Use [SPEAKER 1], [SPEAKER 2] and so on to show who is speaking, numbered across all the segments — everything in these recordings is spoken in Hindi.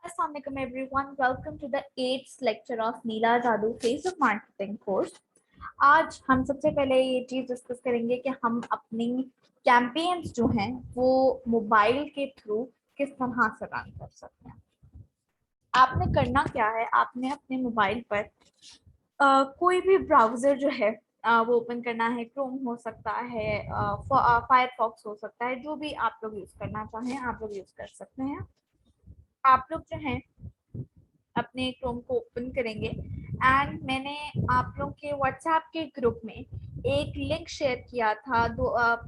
[SPEAKER 1] Assalamu alaikum everyone. Welcome to the 8th lecture of नीला जादू फेसबुक मार्केटिंग कोर्स। आज हम सबसे पहले ये चीज डिस्कस करेंगे कि हम अपनी कैंपेन्स जो हैं वो मोबाइल के थ्रू किस तरह से रन कर सकते हैं। आपने करना क्या है, आपने अपने मोबाइल पर कोई भी ब्राउजर जो है वो ओपन करना है। क्रोम हो सकता है, फायरफॉक्स हो सकता है, जो भी आप लोग यूज करना चाहें आप लोग यूज कर सकते हैं। आप लोग जो हैं अपने क्रोम को ओपन करेंगे एंड मैंने आप लोग के व्हाट्सएप के ग्रुप में एक लिंक शेयर किया था। आप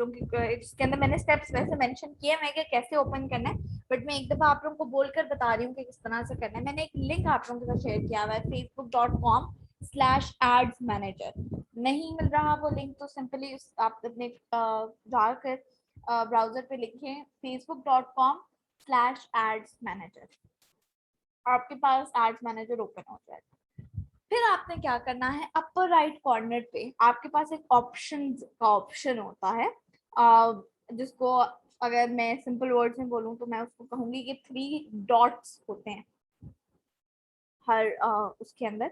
[SPEAKER 1] लोगों के इसके अंदर मैंने स्टेप्स वैसे मेंशन किए हैं कि कैसे ओपन करना है, बट मैं एक दफा आप लोगों को बोलकर बता रही हूँ कि किस तरह से करना है। मैंने एक लिंक आप लोगों के साथ शेयर किया हुआ है facebook.com/ads-manager। नहीं मिल रहा वो लिंक तो सिंपली आप अपने जाकर ब्राउजर पे लिखें facebook.com/ads-manager। आपके पास एड्स मैनेजर ओपन हो जाएगा। फिर आपने क्या करना है, अपर राइट कॉर्नर पे आपके पास एक ऑप्शन होता है, जिसको अगर मैं सिंपल वर्ड्स में बोलूं तो मैं उसको कहूंगी कि 3 डॉट्स होते हैं हर उसके अंदर।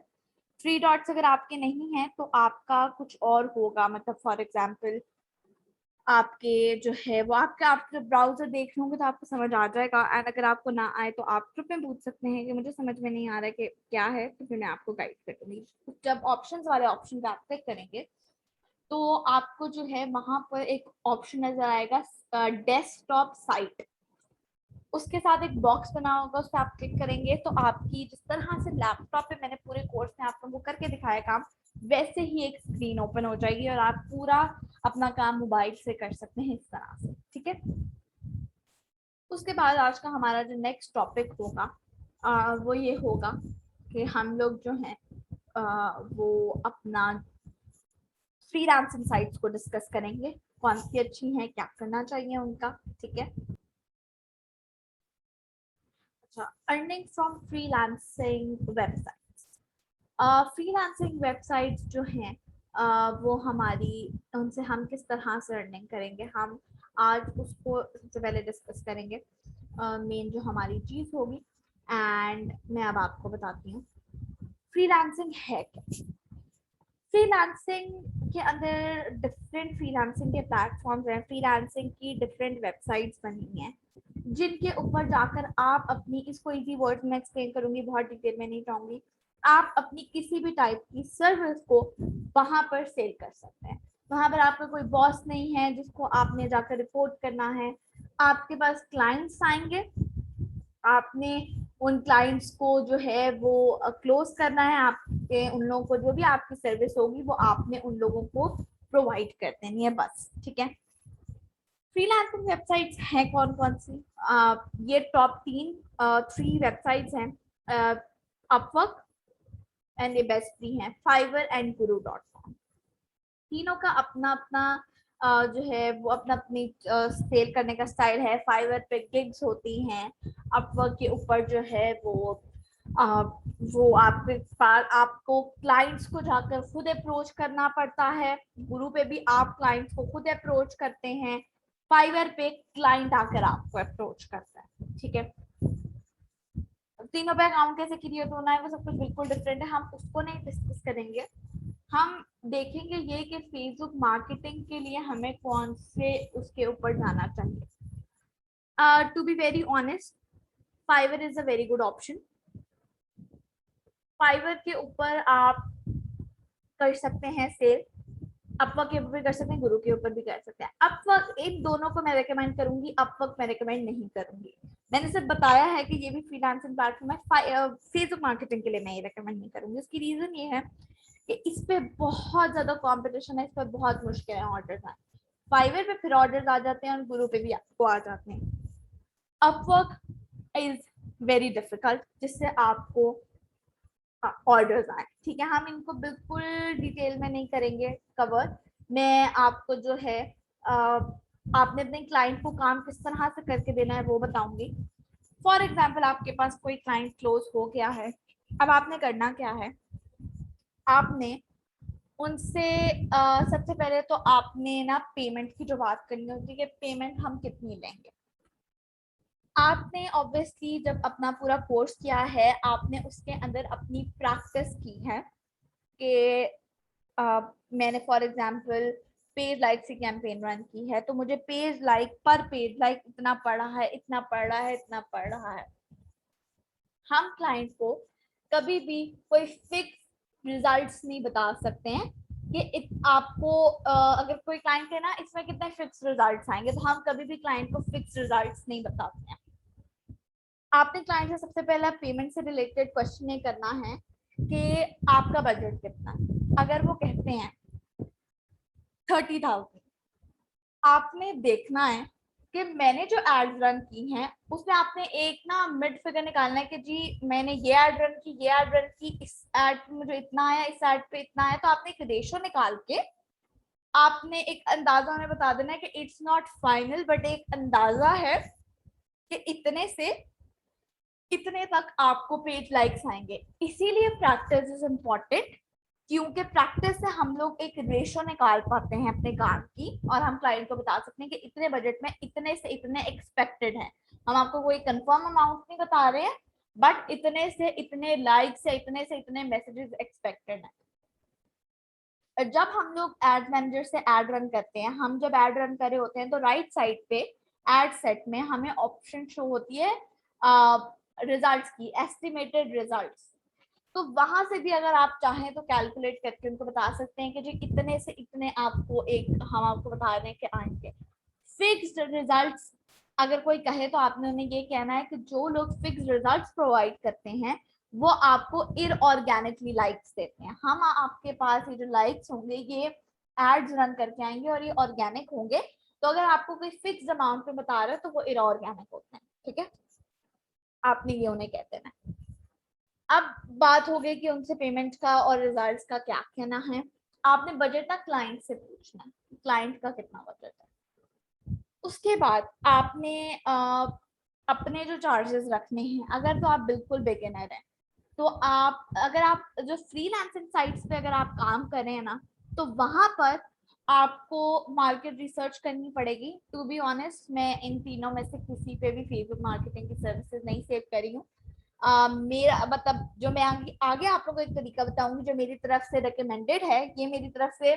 [SPEAKER 1] 3 डॉट्स अगर आपके नहीं है तो आपका कुछ और होगा। मतलब फॉर एग्जाम्पल आपके जो है वो आप जब ब्राउजर देख रहे होंगे तो आपको समझ आ जाएगा, एंड अगर आपको ना आए तो आप ग्रुप में पूछ सकते हैं कि मुझे समझ में नहीं आ रहा है कि क्या है, तो फिर मैं आपको गाइड कर दूंगी। जब ऑप्शंस वाले ऑप्शन पे आप क्लिक करेंगे तो आपको जो है वहां पर एक ऑप्शन नजर आएगा डेस्कटॉप साइट। उसके साथ एक बॉक्स बना होगा, उस पर आप क्लिक करेंगे तो आपकी जिस तरह से लैपटॉप पे मैंने पूरे कोर्स में आप लोगों को करके दिखाया काम, वैसे ही एक स्क्रीन ओपन हो जाएगी और आप पूरा अपना काम मोबाइल से कर सकते हैं इस तरह से। ठीक है, उसके बाद आज का हमारा जो नेक्स्ट टॉपिक होगा वो ये होगा कि हम लोग जो हैं वो अपना फ्रीलांसिंग साइट्स को डिस्कस करेंगे, कौन सी अच्छी हैं, क्या करना चाहिए उनका। ठीक है, अच्छा, earning from freelancing websites. Freelancing websites जो हैं वो हमारी, उनसे हम किस तरह से अर्निंग करेंगे, हम आज उसको सबसे पहले डिस्कस करेंगे। मेन जो हमारी चीज़ होगी, एंड मैं अब आपको बताती हूँ फ्रीलांसिंग है क्या। फ्रीलांसिंग के अंदर डिफरेंट फ्रीलांसिंग के प्लेटफॉर्म्स हैं, फ्रीलांसिंग की डिफरेंट वेबसाइट्स बनी हैं जिनके ऊपर जाकर आप अपनी, इसको इजी वर्ड में एक्सप्लेन करूंगी, बहुत डिटेल में नहीं जाऊंगी, आप अपनी किसी भी टाइप की सर्विस को वहां पर सेल कर सकते हैं। वहां पर आपका कोई बॉस नहीं है जिसको आपने जाकर रिपोर्ट करना है। आपके पास क्लाइंट्स आएंगे, आपने उन क्लाइंट्स को जो है वो क्लोज करना है। आपके उन लोगों को जो भी आपकी सर्विस होगी वो आपने उन लोगों को प्रोवाइड कर देनी है, बस। ठीक है, फ्रीलांसिंग वेबसाइट्स हैं कौन कौन सी, ये टॉप 3 वेबसाइट्स हैं, अपवर्क एंड ये बेस्ट 3 हैं, फाइवर एंड guru.com। तीनों का अपना अपना जो है वो अपना अपनी सेल करने का स्टाइल है। फाइवर पे गिग्स होती हैं, अपवर्क के ऊपर जो है वो आपके पास आपको क्लाइंट्स को जाकर खुद अप्रोच करना पड़ता है। गुरु पे भी आप क्लाइंट्स को खुद अप्रोच करते हैं, फाइवर पे क्लाइंट आकर आपको अप्रोच करता है। ठीक है, तीनों पे अकाउंट कैसे क्रिएट होना है वो सब कुछ बिल्कुल डिफरेंट है, हम उसको नहीं डिस्कस करेंगे। हम देखेंगे ये कि फेसबुक मार्केटिंग के लिए हमें कौन से उसके ऊपर जाना चाहिए। To be very honest, Fiverr is a very good option. Fiverr के ऊपर आप कर सकते हैं सेल, अपवर्क के ऊपर भी कर सकते हैं, गुरु के ऊपर भी कर सकते हैं। अपवर्क, इन दोनों को मैं रेकमेंड करूंगी, अपवर्क मैं रेकमेंड नहीं करूंगी। मैंने सिर्फ बताया है कि ये भी फ्रीलांसिंग प्लेटफॉर्म है, फेसबुक मार्केटिंग के लिए मैं ये रेकमेंड नहीं करूंगी। उसकी रीजन ये है कि इस पे बहुत ज्यादा कंपटीशन है, इस पर बहुत मुश्किल है ऑर्डर्स आए। फाइवर पे फिर ऑर्डर्स आ जाते हैं और गुरु पे भी आपको आ जाते हैं। अपवर्क इज वेरी डिफिकल्ट जिससे आपको ऑर्डर्स आए। ठीक है, हम इनको बिल्कुल डिटेल में नहीं करेंगे कवर। मैं आपको जो है आपने अपने क्लाइंट को काम किस तरह से करके देना है वो बताऊंगी। फॉर एग्जाम्पल आपके पास कोई क्लाइंट क्लोज हो गया है, अब आपने करना क्या है, आपने उनसे सबसे पहले तो आपने ना पेमेंट की जो बात करनी होती है कि पेमेंट हम कितनी लेंगे। आपने ऑब्वियसली जब अपना पूरा कोर्स किया है, आपने उसके अंदर अपनी प्रैक्टिस की है कि मैंने फॉर एग्जांपल पेज लाइक से कैंपेन रन की है, तो मुझे पेज लाइक पर पेज लाइक इतना पड़ा है, इतना पड़ रहा है, इतना पड़ रहा है। हम क्लाइंट को कभी भी कोई फिक्स रिजल्ट्स नहीं बता सकते हैं कि आपको अगर कोई क्लाइंट है ना इसमें कितने फिक्स रिजल्ट्स आएंगे, तो हम कभी भी क्लाइंट को फिक्स रिजल्ट्स नहीं बताते हैं। आपने क्लाइंट से सबसे पहले पेमेंट से रिलेटेड क्वेश्चन ये करना है कि आपका बजट कितना है। अगर वो कहते हैं 30,000, आपने देखना है कि मैंने जो एड रन की हैं उसमें आपने एक ना मिड फिगर निकालना है कि जी मैंने ये एड रन की, ये एड रन की, इस एड पे मुझे इतना आया, इस एड पे इतना आया। तो आपने एक रेशो निकाल के आपने एक अंदाजा उन्हें बता देना है कि इट्स नॉट फाइनल बट एक अंदाजा है कि इतने से इतने तक आपको पेज लाइक्स आएंगे। इसीलिए प्रैक्टिस इज इम्पोर्टेंट, क्योंकि प्रैक्टिस से हम लोग एक रेशो निकाल पाते हैं अपने काम की, और हम क्लाइंट को बता सकते हैं कि इतने बजट में इतने से इतने एक्सपेक्टेड है। हम आपको कोई कंफर्म अमाउंट नहीं बता रहे हैं, बट इतने से इतने लाइक्स या इतने से इतने मैसेजेस एक्सपेक्टेड है। जब हम लोग एड मैनेजर से एड रन करते हैं, हम जब एड रन कर रहे होते हैं तो राइट साइड पे एड सेट में हमें ऑप्शन शो होती है रिजल्ट्स की, एस्टिमेटेड रिजल्ट्स। तो वहां से भी अगर आप चाहें तो कैलकुलेट करके उनको बता सकते हैं कि जी इतने से इतने आपको एक हम आपको बता रहे हैं कि आएंगे। फिक्स्ड रिजल्ट्स अगर कोई कहे तो आपने उन्हें ये कहना है कि जो लोग फिक्स्ड रिजल्ट्स प्रोवाइड करते हैं वो आपको इनऑर्गेनिकली लाइक्स देते हैं। हम आपके पास ये जो लाइक्स होंगे ये एड्स रन करके आएंगे और ये ऑर्गेनिक होंगे। तो अगर आपको कोई फिक्स्ड अमाउंट पे बता रहे हो तो वो इनऑर्गेनिक होते हैं, ठीक है। आपने ये उन्हें कहते हैं। अब बात हो गई कि उनसे पेमेंट का और रिजल्ट्स का क्या कहना है। आपने बजट ना क्लाइंट से पूछना है, क्लाइंट का कितना बजट है। उसके बाद आपने अपने जो चार्जेस रखने हैं, अगर तो आप बिल्कुल बिगिनर हैं तो आप अगर आप जो फ्रीलांसिंग साइट्स पे अगर आप काम कर रहे हैं ना, तो वहां पर आपको मार्केट रिसर्च करनी पड़ेगी। टू बी ऑनेस्ट मैं इन तीनों में से किसी पे भी फेसबुक मार्केटिंग की सर्विसेज नहीं सेव करी हूँ। मेरा मतलब जो मैं आगे आप लोगों को एक तरीका बताऊंगी जो मेरी तरफ से रिकमेंडेड है, ये मेरी तरफ से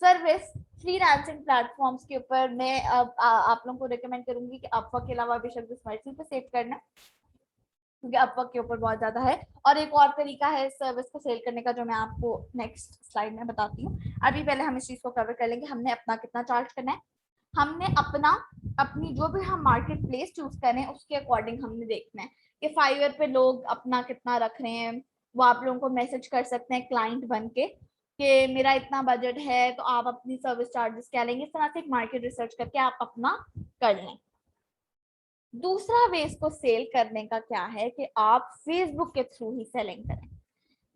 [SPEAKER 1] सर्विस फ्रीलांसिंग प्लेटफॉर्म्स के ऊपर मैं आप लोगों को रिकमेंड करूंगी कि अपवर्क के अलावा बेशक जिस मर्जी पे सेव करना, क्योंकि अपवर्क के ऊपर बहुत ज्यादा है। और एक और तरीका है सर्विस को सेल करने का जो मैं आपको नेक्स्ट स्लाइड में बताती हूँ। अभी पहले हम इस चीज को कवर कर लेंगे, हमने अपना कितना चार्ज करना है। हमने अपनी जो भी हम मार्केट प्लेस चूज करें उसके अकॉर्डिंग हमने देखना है कि फाइवर पे लोग अपना कितना रख रहे हैं। वो आप लोगों को मैसेज कर सकते हैं क्लाइंट बन के कि मेरा इतना बजट है तो आप अपनी सर्विस चार्जेस क्या लेंगे। इस तरह से एक मार्केट रिसर्च करके आप अपना कर लें। दूसरा वे इसको सेल करने का क्या है कि आप फेसबुक के थ्रू ही सेलिंग करें।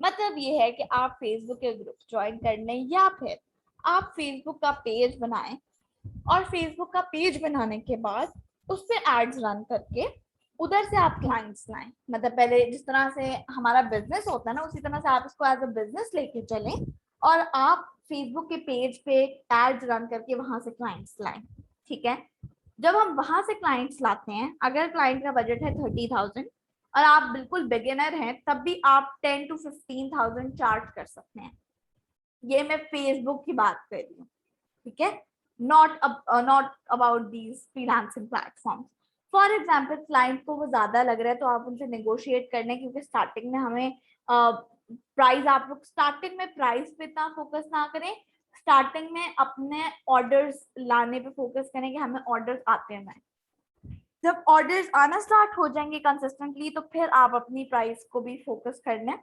[SPEAKER 1] मतलब ये है कि आप फेसबुक के ग्रुप ज्वाइन कर लें या फिर आप फेसबुक का पेज बनाएं, और फेसबुक का पेज बनाने के बाद उस पर एड्स रन करके उधर से आप क्लाइंट्स लाएं। मतलब पहले जिस तरह से हमारा बिजनेस होता है ना, उसी तरह से आप इसको एज अ बिजनेस लेके चलें और आप फेसबुक के पेज पे एड्स रन करके वहां से क्लाइंट्स लाएं, ठीक है। जब हम वहां से क्लाइंट्स लाते हैं, अगर क्लाइंट का बजट है 30,000 और आप बिल्कुल बिगिनर हैं, तब भी आप 10 to 15,000 चार्ज कर सकते हैं। ये मैं फेसबुक की बात कर रही हूँ, ठीक है। Not about these freelancing platforms. For example client को वो ज्यादा लग रहा है तो आप उनसे नेगोशिएट करने, क्योंकि स्टार्टिंग में हमें प्राइस आप लोग स्टार्टिंग में प्राइस पे इतना फोकस ना करें, स्टार्टिंग में अपने ऑर्डर्स लाने पे फोकस करें कि हमें ऑर्डर्स आते हैं। जब ऑर्डर्स आना स्टार्ट हो जाएंगे कंसिस्टेंटली तो फिर आप अपनी प्राइस को भी फोकस कर लें।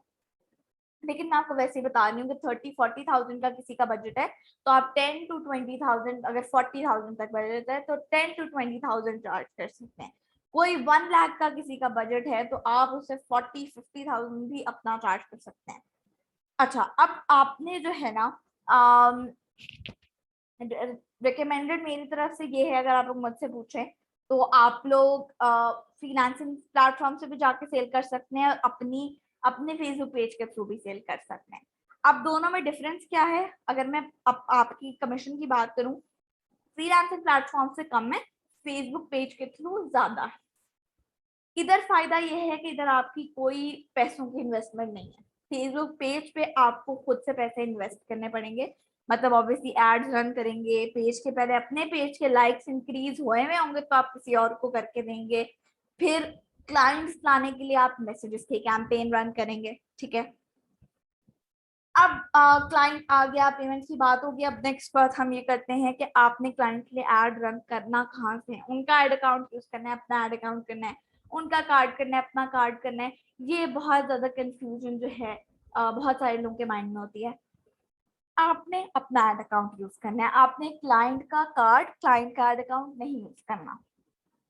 [SPEAKER 1] लेकिन मैं आपको वैसे ही बता रही हूँ कि 30-40,000 का किसी का बजट है तो आप 10 to 20,000, अगर 40,000 तक बजट है तो 10 to 20,000 चार्ज कर सकते हैं। कोई 1 लाख का किसी का बजट है तो आप उससे 40-50,000 भी अपना चार्ज कर सकते हैं। अच्छा, अब आपने जो है ना रिकमेंडेड मेरी तरफ से ये है, अगर आप लोग मुझसे पूछें तो आप लोग फ्रीलांसिंग प्लेटफॉर्म से भी जाके सेल कर सकते हैं और अपने फेसबुक पेज के थ्रू भी सेल कर सकते हैं। अब दोनों में डिफरेंस क्या है, अगर मैं आपकी कमीशन की बात करूं, फ्रीलांसिंग प्लेटफॉर्म से कम है, फेसबुक पेज के थ्रू ज्यादा है। इधर फायदा ये है कि इधर आपकी कोई पैसों की इन्वेस्टमेंट नहीं है। फेसबुक पेज पे आपको खुद से पैसे इन्वेस्ट करने पड़ेंगे, मतलब ऑब्वियसली एड्स रन करेंगे पेज के, पहले अपने पेज के लाइक्स इंक्रीज हुए होंगे तो आप किसी और को करके देंगे, फिर क्लाइंट्स लाने के लिए आप मैसेजेस के कैंपेन रन करेंगे, ठीक है। अब क्लाइंट आ गया, पेमेंट की बात होगी। अब नेक्स्ट बात हम ये करते हैं कि आपने क्लाइंट के लिए एड रन करना कहाँ से है। उनका एड अकाउंट यूज करना है, अपना एड अकाउंट करना है, उनका कार्ड करना है, अपना कार्ड करना है। ये बहुत ज्यादा कंफ्यूजन जो है बहुत सारे लोगों के माइंड में होती है। आपने अपना एड अकाउंट यूज करना है, आपने क्लाइंट का कार्ड, क्लाइंट का एड अकाउंट नहीं यूज करना।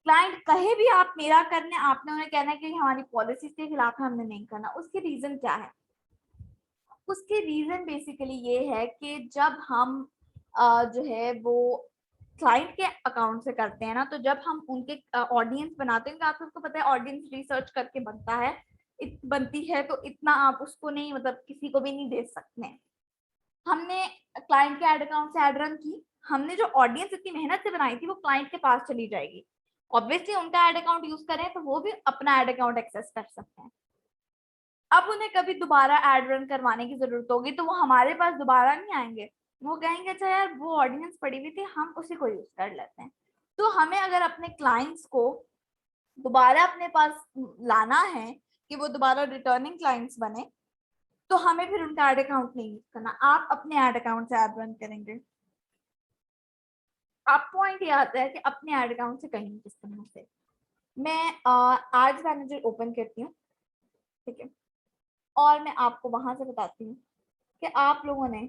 [SPEAKER 1] क्लाइंट कहे भी आप मेरा करना है, आपने उन्हें कहना है कि हमारी पॉलिसी के खिलाफ है, हमने नहीं करना। उसकी रीजन क्या है? उसके रीजन बेसिकली ये है कि जब हम जो है वो क्लाइंट के अकाउंट से करते हैं ना, तो जब हम उनके ऑडियंस बनाते हैं, तो आपको पता है ऑडियंस रिसर्च करके बनता है, बनती है, तो इतना आप उसको नहीं, मतलब किसी को भी नहीं दे सकते। हमने क्लाइंट के एड अकाउंट से एड रन की, हमने जो ऑडियंस इतनी मेहनत से बनाई थी वो क्लाइंट के पास चली जाएगी। ऑब्वियसली उनका एड अकाउंट यूज करें तो वो भी अपना एड अकाउंट एक्सेस कर सकते हैं। अब उन्हें कभी दोबारा एड रन करवाने की जरूरत होगी तो वो हमारे पास दोबारा नहीं आएंगे, वो कहेंगे अच्छा यार वो ऑडियंस पड़ी हुई थी, हम उसी को यूज कर लेते हैं। तो हमें अगर अपने क्लाइंट्स को दोबारा अपने पास लाना है कि वो दोबारा रिटर्निंग क्लाइंट्स बने, तो हमें फिर उनका एड अकाउंट नहीं यूज करना, आप अपने एड अकाउंट से एड रन करेंगे। अब पॉइंट ये आता है कि अपने एड अकाउंट से कहीं किस तरह से मैं एड्स मैनेजर ओपन करती हूँ, ठीक है, और मैं आपको वहां से बताती हूँ कि आप लोगों ने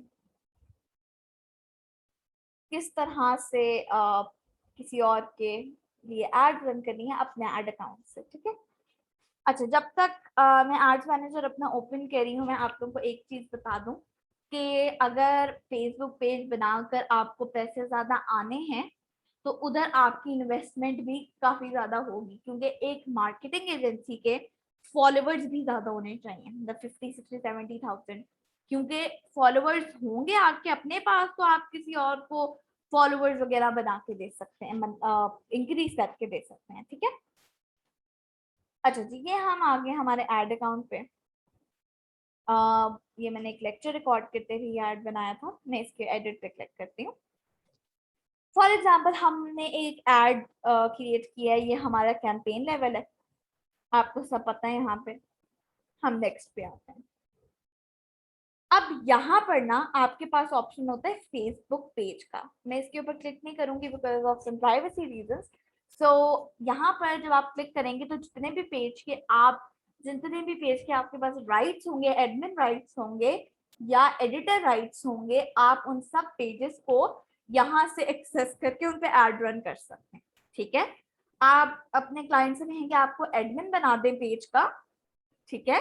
[SPEAKER 1] किस तरह से किसी और के लिए एड रन करनी है अपने एड अकाउंट से, ठीक है। अच्छा, जब तक मैं एड्स मैनेजर अपना ओपन कर रही हूँ, मैं आप लोगों को एक चीज बता दूं कि अगर फेसबुक पेज बनाकर आपको पैसे ज्यादा आने हैं तो उधर आपकी इन्वेस्टमेंट भी काफी ज्यादा होगी, क्योंकि एक मार्केटिंग एजेंसी के फॉलोवर्स भी ज्यादा होने चाहिए, मतलब 50, 60, 70,000, क्योंकि फॉलोवर्स होंगे आपके अपने पास तो आप किसी और को फॉलोवर्स वगैरह बना के दे सकते हैं, इंक्रीज करके दे सकते हैं, ठीक है। अच्छा जी, ये हम आ गए हमारे एड अकाउंट पे। ये मैंने एक लेक्चर रिकॉर्ड करते हुए ये ऐड बनाया था, मैं इसके एडिट पे क्लिक करती हूँ। फॉर एग्जाम्पल हमने एक एड क्रिएट किया है, ये हमारा कैंपेन लेवल है, आपको सब पता है। यहाँ पे हम नेक्स्ट पे आते हैं। अब यहाँ पर ना आपके पास ऑप्शन होता है फेसबुक पेज का, मैं इसके ऊपर क्लिक नहीं करूंगी because of some privacy reasons. So यहाँ पर जब आप क्लिक करेंगे तो जितने भी पेज के आपके पास राइट्स होंगे, एडमिन राइट्स होंगे या एडिटर राइट्स होंगे, आप उन सब पेजेस को यहाँ से एक्सेस करके उन पे एड रन कर सकते हैं, ठीक है। आप अपने क्लाइंट से कहेंगे आपको एडमिन बना दें पेज का, ठीक है,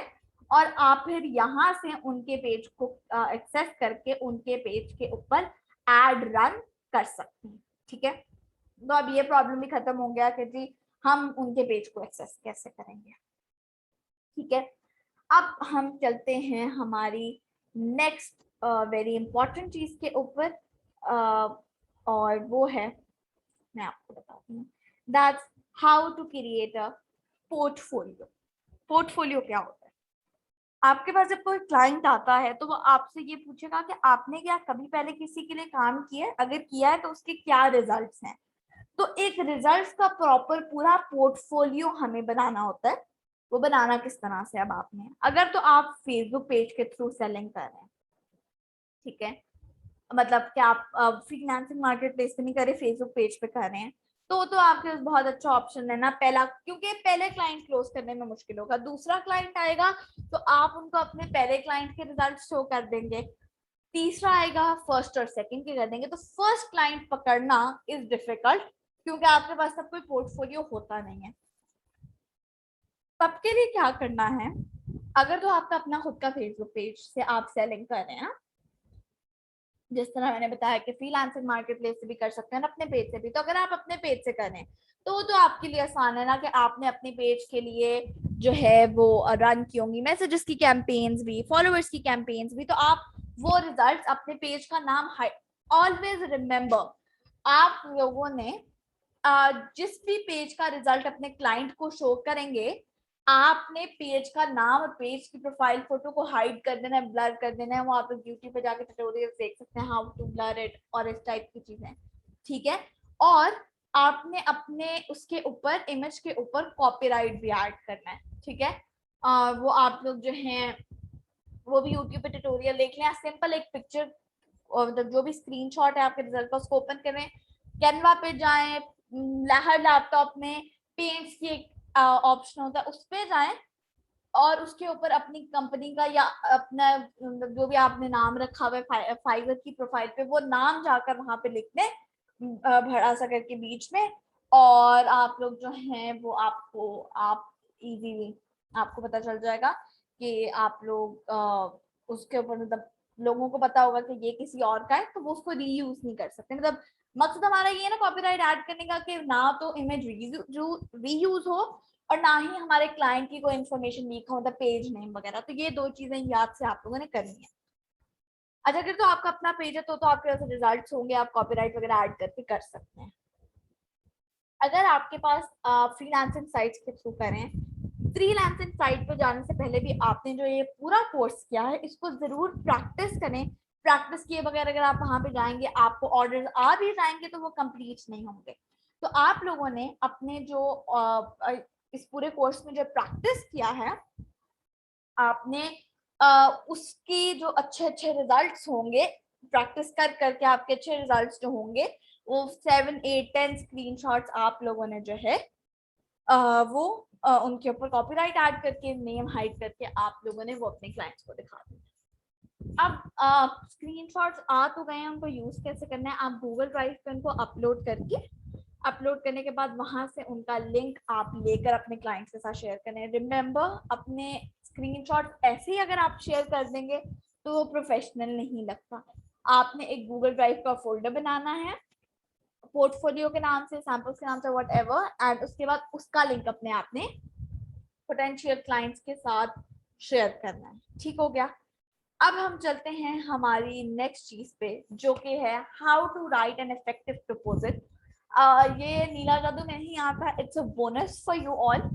[SPEAKER 1] और आप फिर यहाँ से उनके पेज को एक्सेस करके उनके पेज के ऊपर एड रन कर सकते हैं, ठीक है। तो अब ये प्रॉब्लम भी खत्म हो गया कि जी हम उनके पेज को एक्सेस कैसे करेंगे, ठीक है। अब हम चलते हैं हमारी नेक्स्ट वेरी इंपॉर्टेंट चीज के ऊपर, और वो है, मैं आपको बताती हूँ, that's how to create a portfolio. Portfolio क्या होता है? आपके पास जब कोई क्लाइंट आता है तो वो आपसे ये पूछेगा कि आपने क्या कभी पहले किसी के लिए काम किया है, अगर किया है तो उसके क्या रिजल्ट्स हैं। तो एक रिजल्ट्स का प्रॉपर पूरा पोर्टफोलियो हमें बनाना होता है। वो बनाना किस तरह से? अब आपने अगर तो आप फेसबुक पेज के थ्रू सेलिंग कर रहे हैं, ठीक है, मतलब कि आप फ्रीलांसिंग मार्केट प्लेस पे नहीं कर रहे, फेसबुक पेज पे कर रहे हैं, तो आपके पास बहुत अच्छा ऑप्शन है ना। पहला, क्योंकि पहले क्लाइंट क्लोज करने में मुश्किल होगा, दूसरा क्लाइंट आएगा तो आप उनको अपने पहले क्लाइंट के रिजल्ट शो कर देंगे, तीसरा आएगा फर्स्ट और सेकंड के कर देंगे। तो फर्स्ट क्लाइंट पकड़ना इज डिफिकल्ट, क्योंकि आपके पास सब कोई पोर्टफोलियो होता नहीं है। सबके लिए क्या करना है, अगर तो आपका अपना खुद का फेसबुक पेज से आप सेलिंग कर रहे हैं, जिस तरह मैंने बताया कि फ्रीलांसिंग मार्केट प्लेस से भी कर सकते हैं, अपने पेज से भी, तो अगर आप अपने पेज से करें तो वो तो आपके लिए आसान है ना, कि आपने अपने पेज के लिए जो है वो रन की होंगी मैसेजेस की कैंपेन्स भी, फॉलोअर्स की कैंपेन्स भी, तो आप वो रिजल्ट अपने पेज का नाम ऑलवेज रिमेम्बर, आप लोगों ने जिस भी पेज का रिजल्ट अपने क्लाइंट को शो करेंगे, आपने पेज का नाम और पेज की प्रोफाइल फोटो को हाइड कर देना है, ब्लर कर देना है। वो आप यूट्यूब पे जाके ट्यूटोरियल देख सकते हैं, हाउ टू ब्लर इट और इस टाइप की चीजें, ठीक है। और आपने अपने उसके ऊपर इमेज के ऊपर कॉपीराइट भी ऐड करना है, ठीक है। वो आप लोग जो हैं वो भी यूट्यूब पे ट्यूटोरियल देख लें। सिंपल एक पिक्चर और मतलब जो भी स्क्रीनशॉट है आपके रिजल्ट का, उसको ओपन करें, कैनवा पे जाएं, हर लैपटॉप में पेंट्स की एक ऑप्शन होता है, उस पे जाएं और उसके ऊपर अपनी कंपनी का या अपना जो भी आपने नाम रखा हुआ है फाइवर की प्रोफाइल पे, वो नाम जाकर वहां पे लिख दें भड़ा सा करके बीच में। और आप लोग जो हैं वो आप इजीली आपको पता चल जाएगा कि आप लोग उसके ऊपर मतलब लोगों को पता होगा कि ये किसी और का है, तो वो उसको रीयूज नहीं कर सकते। मतलब मकसद हमारा ये है ना कॉपीराइट ऐड करने का कि ना तो इमेज रीयूज हो और ना ही हमारे क्लाइंट की कोई इन्फॉर्मेशन लीक हो, मतलब पेज नेम वगैरह। तो ये दो चीजें याद से आप लोगों ने करनी है। अच्छा, अगर तो आपका अपना पेज है तो आपके पास रिजल्ट्स होंगे, आप कॉपीराइट वगैरह ऐड करके कर सकते हैं। अगर आपके पास फ्रीलांसिंग साइट्स के थ्रू करें, फ्रीलांसिंग साइट पे जाने से पहले भी आपने जो ये पूरा कोर्स किया है इसको जरूर प्रैक्टिस करें। प्रैक्टिस किए बगैर अगर आप वहां पे जाएंगे, आपको ऑर्डर्स आ भी जाएंगे तो वो कंप्लीट नहीं होंगे। तो आप लोगों ने अपने जो इस पूरे कोर्स में जो प्रैक्टिस किया है, आपने उसकी जो अच्छे अच्छे रिजल्ट्स होंगे, प्रैक्टिस कर करके आपके अच्छे रिजल्ट्स जो होंगे, वो 7, 8, 10 स्क्रीनशॉट्स आप लोगों ने जो है वो उनके ऊपर कॉपीराइट ऐड करके, नेम हाइड करके आप लोगों ने वो अपने क्लाइंट्स को दिखा दिया। अब स्क्रीनशॉट्स आ तो गए हैं, उनको यूज कैसे करना है, आप गूगल ड्राइव पे उनको अपलोड करके, अपलोड करने के बाद वहां से उनका लिंक आप लेकर अपने क्लाइंट्स के साथ शेयर करें। रिमेंबर, अपने स्क्रीनशॉट ऐसे ही अगर आप शेयर कर देंगे तो वो प्रोफेशनल नहीं लगता। आपने एक गूगल ड्राइव का फोल्डर बनाना है पोर्टफोलियो के नाम से, सैंपल्स के नाम से, वट एवर, एंड उसके बाद उसका लिंक अपने आपने पोटेंशियल क्लाइंट्स के साथ शेयर करना है। ठीक हो गया। अब हम चलते हैं हमारी नेक्स्ट चीज पे, जो कि है how to write an effective proposal. ये नीला जादू नहीं आता, it's a bonus for you all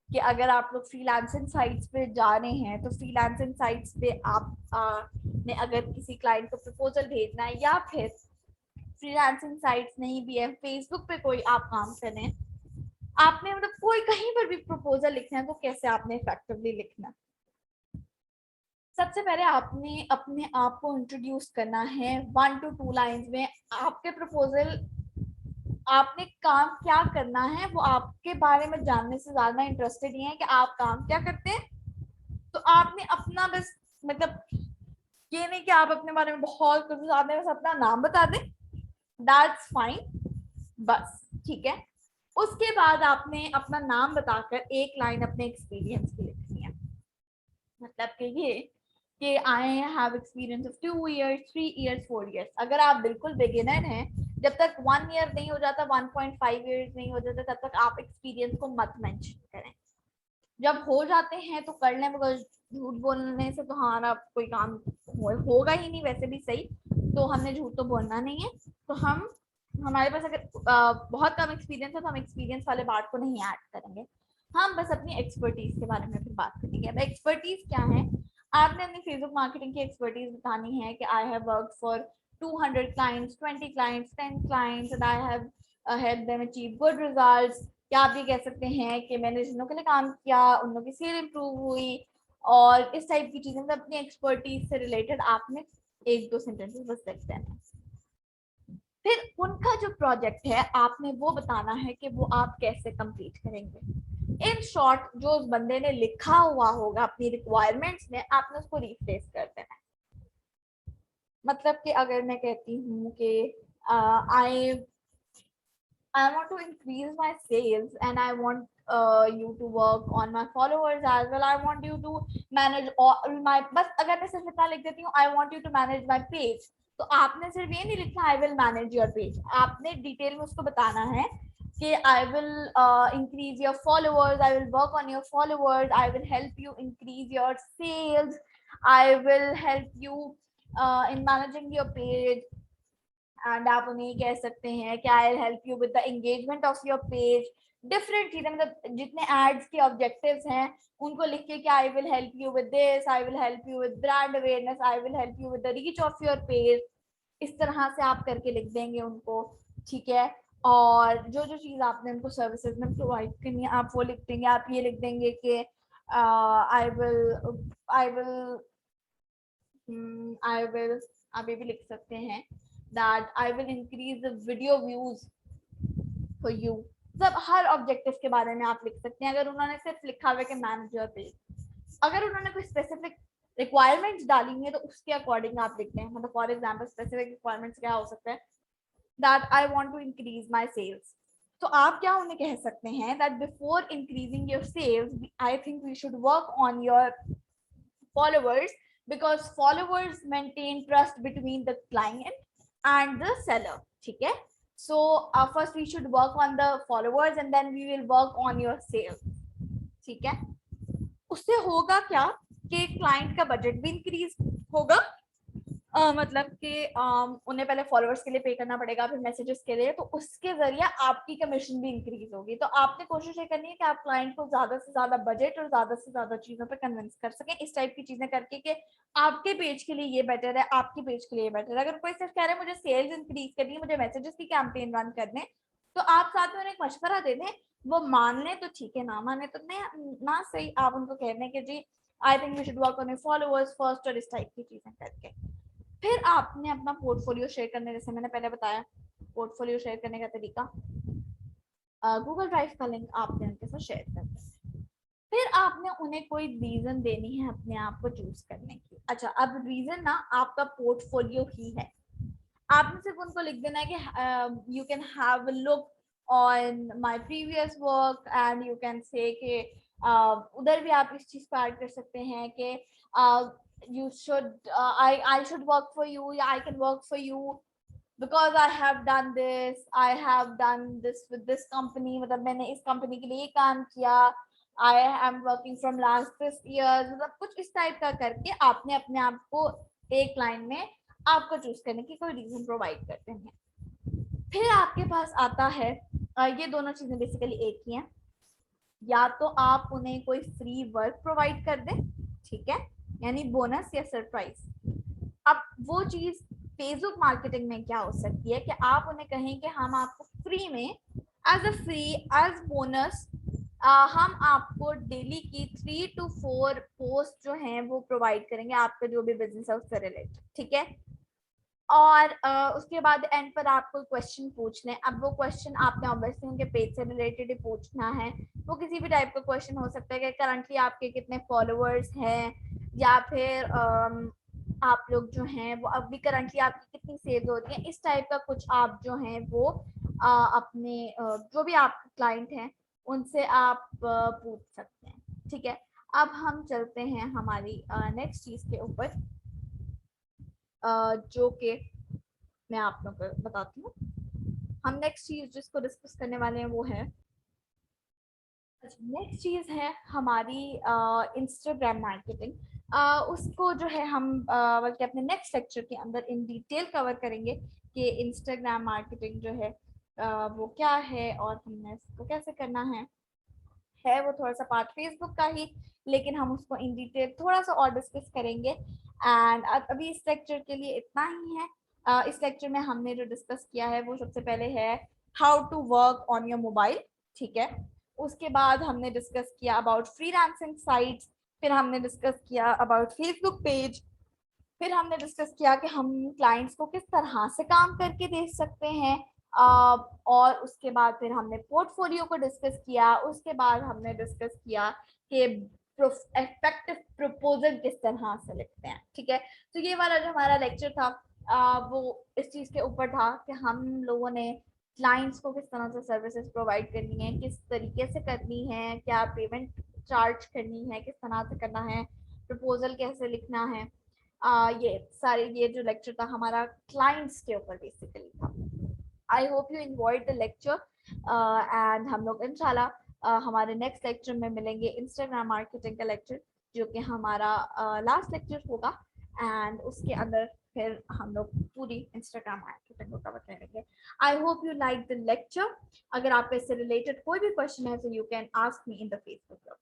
[SPEAKER 1] कि अगर आप लोग फ्रीलांसिंग साइट्स पे जा रहे हैं तो फ्रीलांसिंग साइट्स पे आप ने अगर किसी क्लाइंट को प्रपोजल भेजना है, या फिर फ्रीलांसिंग साइट्स नहीं भी है, फेसबुक पे कोई आप काम कर रहे हैं, आपने मतलब कोई कहीं पर भी प्रपोजल लिखना है तो कैसे आपने इफेक्टिवली लिखना है। सबसे पहले आपने अपने आप को इंट्रोड्यूस करना है 1 to 2 लाइंस में। आपके प्रपोजल, आपने काम क्या करना है वो आपके बारे में जानने से ज्यादा इंटरेस्टेड ये है कि आप काम क्या करते हैं। तो आपने अपना बस मतलब ये नहीं कि आप अपने बारे में बहुत कुछ, आपने बस अपना नाम बता दें, दैट्स फाइन, बस ठीक है। उसके बाद आपने अपना नाम बताकर एक लाइन अपने एक्सपीरियंस की लिखनी है। मतलब कि ये कि I have experience of 2 years, 3 years, 4 years। अगर आप बिल्कुल बिगिनर हैं, जब तक 1 year नहीं हो जाता, 1.5 years नहीं हो जाता, तब तक आप एक्सपीरियंस को मत मेंशन करें। जब हो जाते हैं तो कर लें, बिकॉज झूठ बोलने से तो हमारा कोई काम होगा ही नहीं, वैसे भी सही, तो हमने झूठ तो बोलना नहीं है। तो हम, हमारे पास अगर बहुत कम एक्सपीरियंस है तो हम एक्सपीरियंस वाले बात को नहीं ऐड करेंगे, हम बस अपनी एक्सपर्टीज के बारे में फिर बात करेंगे। अब एक्सपर्टीज क्या है, आपने अपनी फेसबुक मार्केटिंग की एक्सपर्टीज बतानी है कि I have work for 200 clients, 20 clients, 10 clients and I have helped them achieve good results। या आप ये कह सकते हैं कि मैंने जिन लोगों के लिए काम किया उन लोगों की सेल इंप्रूव हुई, और इस टाइप की चीजें, मतलब अपनी एक्सपर्टीज से रिलेटेड आपने 1-2 सेंटेंसेस बस लिख देना। फिर उनका जो प्रोजेक्ट है आपने वो बताना है कि वो आप कैसे कंप्लीट करेंगे। इन शॉर्ट, जो उस बंदे ने लिखा हुआ होगा अपनी रिक्वायरमेंट्स में, आपने उसको रिप्लेस कर देना है। मतलब कि अगर मैं कहती हूँ कि आई want to increase my sales and I want you to work on my followers as well, I want you to manage all my, बस अगर मैं सिर्फ इतना लिख देती हूँ I want you to manage my page, तो आपने सिर्फ ये नहीं लिखना I will manage your page, आपने डिटेल में उसको बताना है कि I will increase your followers, I will work on your followers, I will help you increase your sales, I will help you in managing your page, and आप उन्हें कह सकते हैं कि I will help you with the engagement of your page. Different चीजें, मतलब जितने एड्स के ऑब्जेक्टिव्स हैं उनको लिख के कि I will help you with this, I will help you with brand awareness, I will help you with the reach of your page. इस तरह से आप करके लिख देंगे उनको, ठीक है। और जो जो चीज आपने उनको सर्विसेज में प्रोवाइड करनी है आप वो लिख देंगे। आप ये लिख देंगे कि आई विल आप ये भी लिख सकते हैं that I will increase the video views for you. सब हर ऑब्जेक्टिव के बारे में आप लिख सकते हैं। अगर उन्होंने सिर्फ लिखा हुआ कि मैनेज योर पेज, अगर उन्होंने कोई स्पेसिफिक रिक्वायरमेंट्स डाली है तो उसके अकॉर्डिंग आप लिखते हैं। मतलब फॉर एग्जाम्पल स्पेसिफिक रिक्वायरमेंट्स क्या हो सकता है, that I want to increase my sales. तो आप क्या उन्हें कह सकते हैं that before increasing your sales I think we should work on your followers, because followers maintain trust between the client and the seller, ठीक है। So first we should work on the followers and then we will work on your sales, ठीक है। उससे होगा क्या कि क्लाइंट का बजट भी इंक्रीज होगा। मतलब कि उन्हें पहले फॉलोअर्स के लिए पे करना पड़ेगा, फिर मैसेजेस के लिए, तो उसके जरिए आपकी कमीशन भी इंक्रीज होगी। तो आपने कोशिश ये करनी है कि आप क्लाइंट को ज्यादा से ज्यादा बजट और ज्यादा से ज्यादा चीजों पे कन्विंस कर सकें, इस टाइप की चीजें करके कि आपके पेज के लिए ये बेटर है, आपके पेज के लिए ये बेटर है। अगर कोई सिर्फ कह रहे हैं मुझे सेल्स इंक्रीज करनी है, मुझे मैसेजेस की कैंपेन रन करने, तो आप साथ में उन्हें एक मशवरा दे दें। वो मान ले तो ठीक है, ना माने तो नहीं ना सही। आप उनको कह दें कि जी I think we should work on your followers first, और इस टाइप की चीजें करके फिर आपने अपना पोर्टफोलियो शेयर करने, जैसे मैंने पहले बताया पोर्टफोलियो शेयर करने का तरीका, गूगल ड्राइव का लिंक आपने उनके साथ शेयर कर दिया। फिर आपने उन्हें कोई रीजन देनी है अपने आप को चूज करने की। अच्छा, अब रीजन ना आपका पोर्टफोलियो ही है। आपने सिर्फ उनको लिख देना है कि you can have a look on my previous work and you can say कि उधर भी आप इस चीज को ऐड कर सकते हैं कि you should I should work for you, yeah, I can work for you because I have done this with this company, मतलब मैंने इस कंपनी के लिए ये काम किया, I am working from last 6 years, मतलब कुछ इस टाइप का करके आपने अपने आप को एक लाइन में आपको चूज करने की कोई रीजन प्रोवाइड करते हैं। फिर आपके पास आता है ये दोनों चीजें बेसिकली एक ही हैं, या तो आप उन्हें कोई फ्री वर्क प्रोवाइड कर दें, ठीक है, यानी बोनस या सरप्राइज। अब वो चीज फेसबुक मार्केटिंग में क्या हो सकती है कि आप उन्हें कहें कि हम आपको फ्री में एज बोनस हम आपको डेली की 3 to 4 पोस्ट जो हैं वो प्रोवाइड करेंगे, आपका जो भी बिजनेस है उससे रिलेटेड, ठीक है। और उसके बाद एंड पर आप कोई क्वेश्चन पूछ लें। अब वो क्वेश्चन आपने ऑब्वियसली उनके पेज से रिलेटेड ही पूछना है। वो किसी भी टाइप का क्वेश्चन हो सकता है कि करंटली आपके कितने फॉलोअर्स हैं, या फिर आप लोग जो हैं वो अभी करंटली आपकी कितनी सेल्स हो रही है, इस टाइप का कुछ आप जो हैं वो अपने जो भी आपके क्लाइंट हैं उनसे आप पूछ सकते हैं, ठीक है। अब हम चलते हैं हमारी नेक्स्ट चीज के ऊपर, जो कि मैं आप लोगों को बताती हूँ। हम नेक्स्ट चीज जिसको डिस्कस करने वाले हैं वो है, नेक्स्ट चीज है हमारी इंस्टाग्राम मार्केटिंग। उसको जो है हम बल्कि अपने नेक्स्ट लेक्चर के अंदर इन डिटेल कवर करेंगे कि इंस्टाग्राम मार्केटिंग जो है वो क्या है और हमने इसको कैसे करना है वो थोड़ा सा पार्ट फेसबुक का ही, लेकिन हम उसको इन डिटेल थोड़ा सा और डिस्कस करेंगे। एंड अभी इस लेक्चर के लिए इतना ही है। इस लेक्चर में हमने जो डिस्कस किया है वो सबसे पहले है how to work on your mobile, ठीक है। उसके बाद हमने डिस्कस किया अबाउट फ्रीलांसिंग साइट्स, फिर हमने डिस्कस किया अबाउट फेसबुक पेज, फिर हमने डिस्कस किया कि हम क्लाइंट्स को किस तरह से काम करके दे सकते हैं, और उसके बाद फिर हमने पोर्टफोलियो को डिस्कस किया। उसके बाद हमने डिस्कस किया कि इफेक्टिव प्रपोजल किस तरह से लिखते हैं, ठीक है। तो ये वाला जो हमारा लेक्चर था वो इस चीज के ऊपर था कि हम लोगों ने क्लाइंट्स को किस तरह से सर्विसेज प्रोवाइड करनी है, किस तरीके से करनी है, क्या पेमेंट चार्ज करनी है, किस तरह से करना है, प्रपोजल कैसे लिखना है। ये जो लेक्चर था हमारा क्लाइंट्स के ऊपर बेसिकली था। I hope you enjoyed the lecture and हम लोग इंशाल्लाह हमारे नेक्स्ट लेक्चर में मिलेंगे इंस्टाग्राम मार्केटिंग का लेक्चर, जो कि हमारा लास्ट लेक्चर होगा। एंड उसके अंदर फिर हम लोग पूरी इंस्टाग्राम मार्केटिंग को कवर करेंगे। I hope you like the lecture. अगर आपको इससे रिलेटेड कोई भी क्वेश्चन है तो you can ask me in the Facebook group.